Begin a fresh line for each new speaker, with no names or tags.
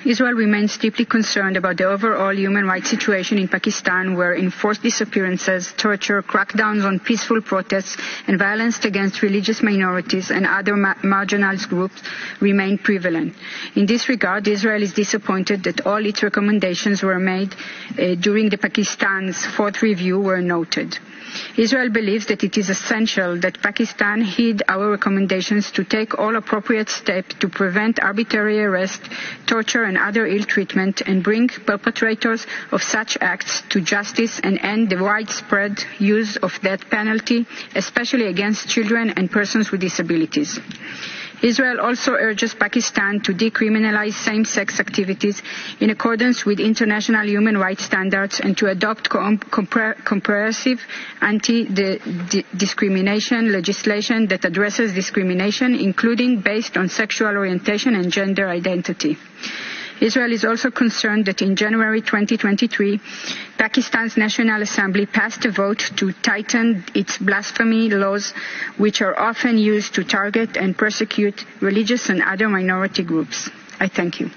Israel remains deeply concerned about the overall human rights situation in Pakistan, where enforced disappearances, torture, crackdowns on peaceful protests, and violence against religious minorities and other marginalized groups remain prevalent. In this regard, Israel is disappointed that all its recommendations were made during the Pakistan's fourth review were noted. Israel believes that it is essential that Pakistan heed our recommendations to take all appropriate steps to prevent arbitrary arrest, torture, and other ill treatment, and bring perpetrators of such acts to justice and end the widespread use of death penalty, especially against children and persons with disabilities. Israel also urges Pakistan to decriminalize same-sex activities in accordance with international human rights standards and to adopt comprehensive anti-discrimination legislation that addresses discrimination, including based on sexual orientation and gender identity. Israel is also concerned that in January 2023, Pakistan's National Assembly passed a vote to tighten its blasphemy laws, which are often used to target and persecute religious and other minority groups. I thank you.